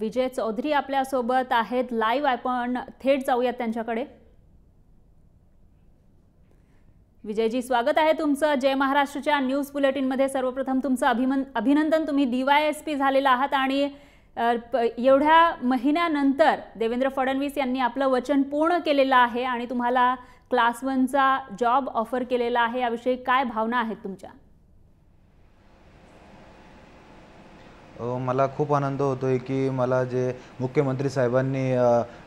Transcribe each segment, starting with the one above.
विजय चौधरी आपल्या सोबत आहेत लाईव्ह। आपण थेट जाऊयात त्यांच्याकडे। विजयजी, स्वागत आहे तुमचं जय महाराष्ट्रच्या न्यूज बुलेटिन मध्ये। सर्वप्रथम तुमचं अभिनंदन, तुम्ही DYSP झालेला आहात आणि एवढ्या महिन्यानंतर देवेंद्र फडणवीस यांनी आपलं वचन पूर्ण केलेलं आहे आणि तुम्हाला क्लास 1 चा जॉब ऑफर केलेला आहे। याविषयी काय भावना आहेत तुमच्या? मला खूप आनंद होतोय की मला जे मुख्यमंत्री साहेबांनी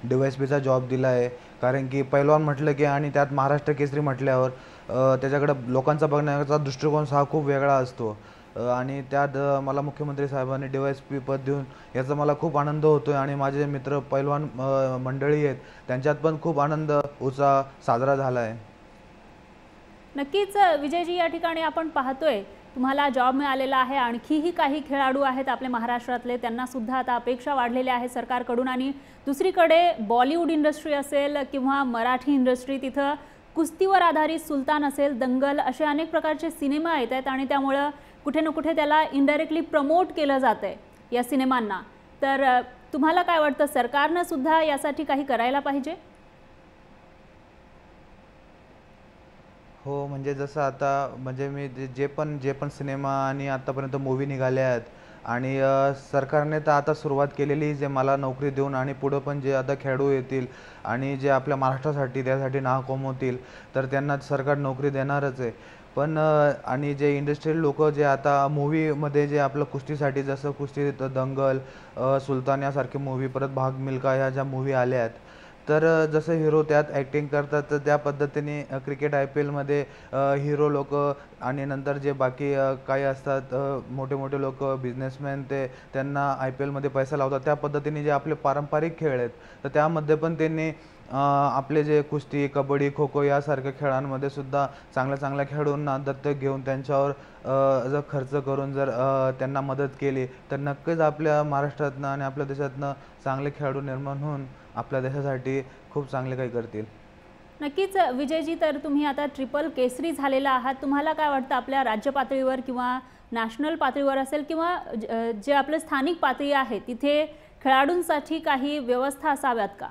DYSPचा जॉब दिला आहे। कारण की पैलवान म्हटलं की आणि त्यात महाराष्ट्र केसरी म्हटल्यावर त्याच्याकडे लोकांचा बघण्याचा दृष्टिकोन हा खूप वेगळा असतो आणि त्यात मला मुख्यमंत्री साहेबांनी DYSP पद देऊन याचा मला खूप आनंद होतोय आणि माझे मित्र पैलवान मंडळी आहेत त्यांच्यात पण खूप आनंद उत्साह साजरा झाला आहे। नक्कीच विजयजी, या ठिकाणी आपण पाहतोय तुम्हाला जॉब मिळालेला आहे। आणखीही काही खेळाडू आहेत आपल्या महाराष्ट्रातले, त्यांना सुद्धा आता अपेक्षा वाढलेल्या आहेत सरकारकडून। आणि दुसरीकडे बॉलिवूड इंडस्ट्री असेल किंवा मराठी इंडस्ट्री, तिथं कुस्तीवर आधारित सुलतान असेल, दंगल असे अनेक प्रकारचे सिनेमा येत आहेत आणि त्यामुळे कुठे ना कुठे त्याला इनडायरेक्टली प्रमोट केलं जातंय या सिनेमांना। तर तुम्हाला काय वाटतं, सरकारने सुद्धा यासाठी काही करायला पाहिजे? हो, म्हणजे जसं आता म्हणजे मी जे पण सिनेमा आणि आतापर्यंत मूवी निघाले आहेत आणि सरकारने तर आता सुरुवात केलेली जे मला नोकरी देऊन आणि पुढे पण जे आता खेळाडू येतील आणि जे आपल्या महाराष्ट्रासाठी त्यासाठी नाव कमवतील तर त्यांना सरकार नोकरी देणारच आहे। पण आणि जे इंडस्ट्रियल लोक जे आता मूवीमध्ये जे आपलं कुस्तीसाठी, जसं कुस्ती दंगल, सुलतान यासारखे मूवी, परत भाग मिल्खा ह्या ज्या मूवी आल्या आहेत, तर जसं हिरो त्यात ॲक्टिंग करतात तर त्या पद्धतीने क्रिकेट IPL मध्ये हिरो लोक आणि नंतर जे बाकी काही असतात मोठे मोठे लोक बिझनेसमॅन, ते त्यांना IPL मध्ये पैसा लावतात। त्या पद्धतीने जे आपले पारंपरिक खेळ आहेत तर त्यामध्ये पण त्यांनी आपले जे कुस्ती, कबड्डी, खो खो यासारख्या खेळांमध्ये सुद्धा चांगल्या खेळाडूंना दत्तक घेऊन त्यांच्यावर जर खर्च करून जर त्यांना मदत केली तर नक्कीच आपल्या महाराष्ट्रातनं आणि आपल्या देशातनं चांगले खेळाडू निर्माण होऊन आपल्या देशासाठी खूप चांगले काही करतील। नक्कीच विजयजी, तर तुम्ही आता ट्रिपल केसरी झालेला आहात। तुम्हाला काय वाटतं, आपल्या राज्य पातळीवर किंवा नॅशनल पातळीवर असेल किंवा जे आपले स्थानिक पातळी आहे तिथे खेळाडूंसाठी काही व्यवस्था असाव्यात का?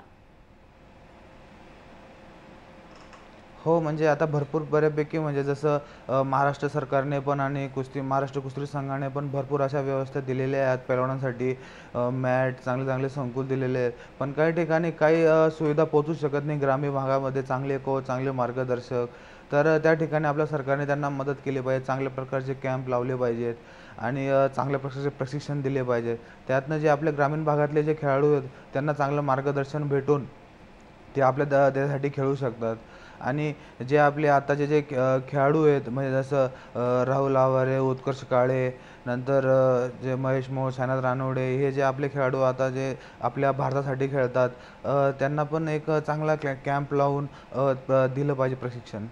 हो, म्हणजे आता भरपूर बऱ्यापैकी म्हणजे जसं महाराष्ट्र सरकारने पण आणि महाराष्ट्र कुस्ती संघाने पण भरपूर अशा व्यवस्था दिलेल्या आहेत पैलवानांसाठी। मॅट, चांगले संकुल दिलेले आहेत, पण काही ठिकाणी काही सुविधा पोहोचू शकत नाही ग्रामीण भागामध्ये। चांगले कोच, चांगले मार्गदर्शक, तर त्या ठिकाणी आपल्या सरकारने त्यांना मदत केली पाहिजे। चांगल्या प्रकारचे कॅम्प लावले पाहिजेत आणि चांगल्या प्रकारचे प्रशिक्षण दिले पाहिजे। त्यातनं जे आपल्या ग्रामीण भागातले जे खेळाडू आहेत त्यांना चांगलं मार्गदर्शन भेटून ते आपल्या देशासाठी खेळू शकतात। आणि जे आपले आताचे जे खेळाडू आहेत म्हणजे जसं राहुल आवारे, उत्कर्ष काळे, नंतर जे महेश मोहोळ, सायनाथ रानवडे, हे जे आपले खेळाडू आता जे आपल्या भारतासाठी खेळतात त्यांना पण एक चांगला कॅम्प लावून दिलं पाहिजे प्रशिक्षण।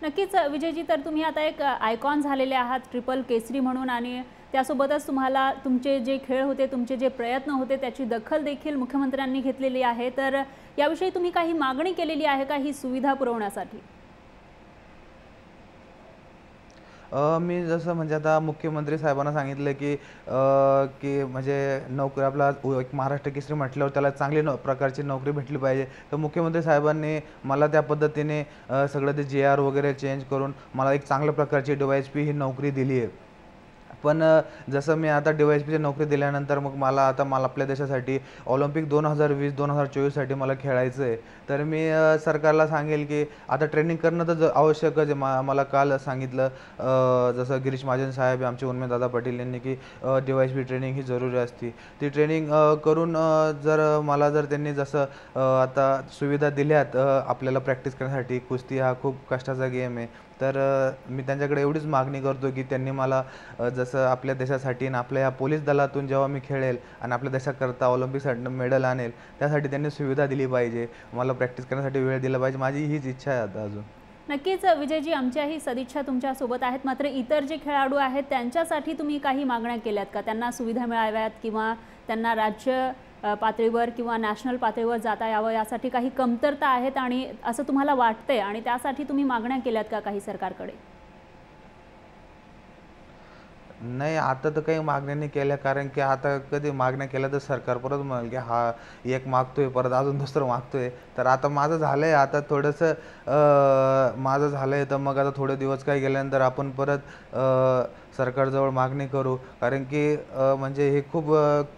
नक्कीच विजयजी, तर तुम्ही आता एक आयकॉन झालेले आहात ट्रिपल केसरी म्हणून, आणि त्यासोबतच तुम्हाला तुमचे जे खेळ होते, तुमचे जे प्रयत्न होते त्याची दखल देखील मुख्यमंत्र्यांनी घेतलेली आहे। तर याविषयी तुम्ही काही मागणी केलेली आहे का ही सुविधा पुरवण्यासाठी? मी जसं म्हणजे आता मुख्यमंत्री साहेबांना सांगितलं की की म्हणजे नोकरी आपला एक महाराष्ट्र केसरी म्हटल्यावर त्याला चांगली प्रकारची नोकरी भेटली पाहिजे। तर मुख्यमंत्री साहेबांनी मला त्या पद्धतीने सगळं ते JR वगैरे चेंज करून मला एक चांगल्या प्रकारची DYSP ही नोकरी दिली आहे। पण जसं मी आता DYSPची नोकरी दिल्यानंतर मग मला आपल्या देशासाठी ऑलिम्पिक 2020-2024 साठी मला खेळायचं आहे। तर मी सरकारला सांगेल की आता ट्रेनिंग करणं तर आवश्यकच आहे। मला काल सांगितलं जसं गिरीश महाजन साहेब, आमचे उर्मिलादादा पाटील यांनी की DYSP ट्रेनिंग ही जरुरी असते। ती ट्रेनिंग करून मला जर त्यांनी जसं आता सुविधा दिल्यात आपल्याला प्रॅक्टिस करण्यासाठी, कुस्ती हा खूप कष्टाचा गेम आहे, तर मी त्यांच्याकडे एवढीच मागणी करतो की त्यांनी मला जसं आपल्या देशासाठी आणि आपल्या ह्या पोलीस दलातून जेव्हा मी खेळेल आणि आपल्या देशाकरता ऑलिम्पिकसाठी मेडल आणेल त्यासाठी त्यांनी सुविधा दिली पाहिजे, मला प्रॅक्टिस करण्यासाठी वेळ दिला पाहिजे। माझी हीच इच्छा आहे आता अजून। नक्कीच विजयजी, आमच्याही सदिच्छा तुमच्यासोबत आहेत। मात्र इतर जे खेळाडू आहेत त्यांच्यासाठी तुम्ही काही मागण्या केल्यात का? त्यांना सुविधा मिळाव्यात किंवा त्यांना राज्य पातळीवर किंवा नॅशनल पातळीवर जाता यावं, यासाठी काही कमतरता आहेत आणि असं तुम्हाला वाटतंय आणि त्यासाठी तुम्ही मागण्या केल्यात का काही सरकारकडे? नाही, आता तर काही मागण्या नाही केल्या, कारण की आता कधी मागण्या केल्या तर सरकार परत म्हणाल की हा एक मागतोय परत अजून दुसरं मागतोय. तर आता माझं झालंय, आता थोडंसं माझं झालंय, तर मग आता थोडे दिवस काही गेल्यानंतर आपण परत सरकारजवळ मागणी करू. कारण की म्हणजे हे खूप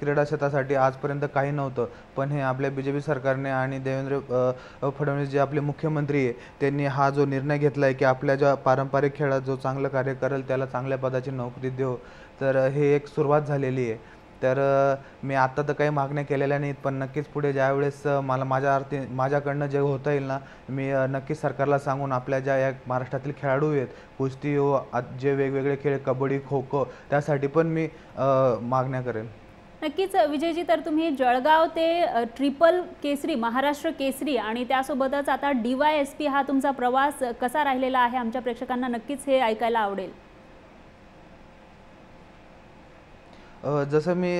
क्रीडा क्षेत्रासाठी आजपर्यंत काही नव्हतं. पण हे आपल्या BJP सरकारने आणि देवेंद्र फडणवीस जे आपले मुख्यमंत्री आहे, त्यांनी हा जो निर्णय घेतला आहे की आपल्या ज्या पारंपरिक खेळात जो चांगलं कार्य करेल त्याला चांगल्या पदाची नोकरी देऊ. तर हे एक सुरुवात झालेली आहे. तर मी आत्ता तर काही मागण्या केलेल्या नाहीत, पण नक्कीच पुढे ज्यावेळेस मला माझ्याकडनं जे होता येईल ना, मी नक्कीच सरकारला सांगून आपल्या ज्या या महाराष्ट्रातील खेळाडू आहेत, कुस्ती जे वेगवेगळे खेळ, कबड्डी, खो-खो, त्यासाठी पण मी मागण्या करेन. नक्कीच विजयजी, तर तुम्ही जळगाव ते ट्रिपल केसरी, महाराष्ट्र केसरी आणि त्यासोबतच आता DYSP हा तुमचा प्रवास कसा राहिलेला आहे, आमच्या प्रेक्षकांना नक्कीच हे ऐकायला आवडेल. जसं मी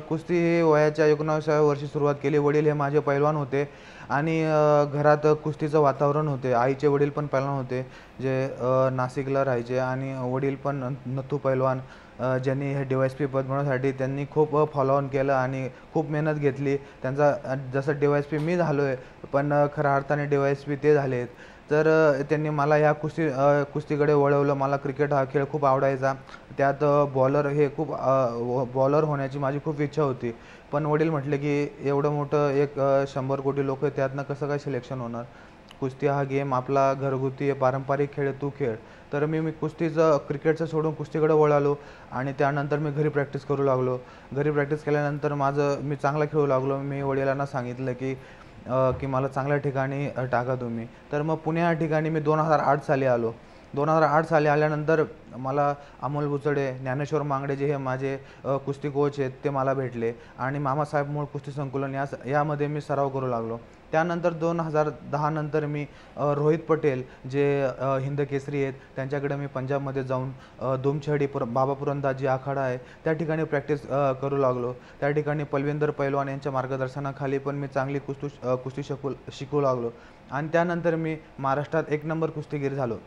कुस्ती ही वयाच्या 19व्या वर्षी सुरुवात केली. वडील हे माझे पैलवान होते आणि घरात कुस्तीचं वातावरण होते. आईचे वडील पण पैलवान होते, जे नाशिकला राहायचे आणि वडील पण नथू पैलवान, ज्यांनी हे DYSP पद मिळवण्यासाठी त्यांनी खूप फॉलो ऑन केलं आणि खूप मेहनत घेतली. त्यांचा जसं DYSP मी झालो आहे, पण खऱ्या अर्थाने DYSP ते झाले आहेत. तर त्यांनी मला ह्या कुस्तीकडे वळवलं. मला क्रिकेट हा खेळ खूप आवडायचा. त्यात बॉलर होण्याची माझी खूप इच्छा होती. पण वडील म्हटले की एवढं मोठं एक 100 कोटी लोक आहेत, त्यातनं कसं काय सिलेक्शन होणार? कुस्ती हा गेम आपला घरगुती पारंपरिक खेळ आहे, तू खेळ. तर मी क्रिकेटचं सोडून कुस्तीकडे वळालो आणि त्यानंतर मी घरी प्रॅक्टिस करू लागलो. घरी प्रॅक्टिस केल्यानंतर मी चांगला खेळू लागलो. मी वडिलांना सांगितलं की मला चांगल्या ठिकाणी टाका तुम्ही. तर मग पुणे या ठिकाणी मी 2008 साली आलो. 2008 साली आल्यानंतर मला अमोल बुचडे, ज्ञानेश्वर मांगडे जे हे माझे कुस्ती कोच आहेत, ते मला भेटले आणि मामासाहेब मूळ कुस्ती संकुलन यामध्ये मी सराव करू लागलो. त्यानंतर 2010 नंतर मी रोहित पटेल जे हिंद केसरी आहेत, त्यांच्याकडे मी पंजाबमध्ये जाऊन दुमछडी बाबा पुरंदाजी आखाडा आहे, त्या ठिकाणी प्रॅक्टिस करू लागलो. त्या ठिकाणी पलविंदर पैलवान यांच्या मार्गदर्शनाखाली पण मी चांगली कुस्ती शिकू लागलो आणि त्यानंतर मी महाराष्ट्रात 1 नंबर कुस्तीगीर झालो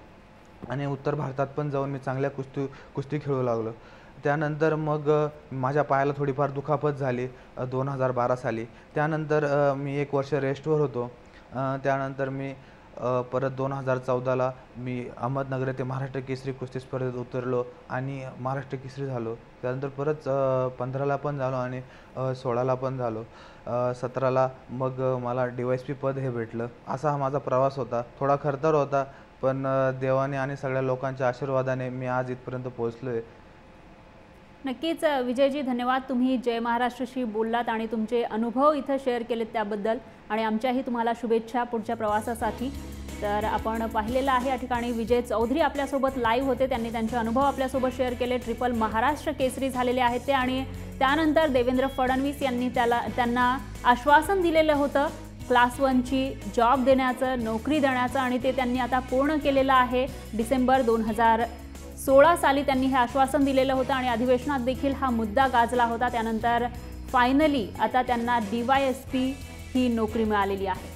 आणि उत्तर भारतात पण जाऊन मी चांगल्या कुस्ती खेळू लागलो. त्यानंतर मग माझ्या पायाला थोडीफार दुखापत झाली 2012 साली. त्यानंतर मी 1 वर्ष रेस्टवर होतो. त्यानंतर मी परत 2014ला मी अहमदनगर येथे महाराष्ट्र केसरी कुस्ती स्पर्धेत उतरलो आणि महाराष्ट्र केसरी झालो. त्यानंतर परत 15ला पण झालो आणि 16ला पण झालो. 17ला मग मला DYSP पद हे भेटलं. असा हा माझा प्रवास होता. थोडा खडतर होता, पण देवाने आणि सगळ्या लोकांच्या आशीर्वादाने मी आज इथपर्यंत पोहोचलो आहे. नक्कीच विजयजी, धन्यवाद. तुम्ही जय महाराष्ट्रशी बोललात आणि तुमचे अनुभव इथं शेअर केलेत त्याबद्दल आणि आमच्याही तुम्हाला शुभेच्छा पुढच्या प्रवासासाठी. तर आपण पाहिलेलं आहे या ठिकाणी विजय चौधरी आपल्यासोबत लाईव्ह होते. त्यांनी त्यांचे अनुभव आपल्यासोबत शेअर केले. ट्रिपल महाराष्ट्र केसरी झालेले आहेत ते आणि त्यानंतर देवेंद्र फडणवीस यांनी त्यांना आश्वासन दिलेलं होतं क्लास 1ची जॉब देण्याचं, नोकरी देण्याचं आणि ते त्यांनी आता पूर्ण केलेलं आहे. डिसेंबर 2016 साली त्यांनी हे आश्वासन दिलेलं होतं आणि अधिवेशनात देखील हा मुद्दा गाजला होता. त्यानंतर फायनली आता त्यांना DYSP ही नोकरी मिळालेली आहे.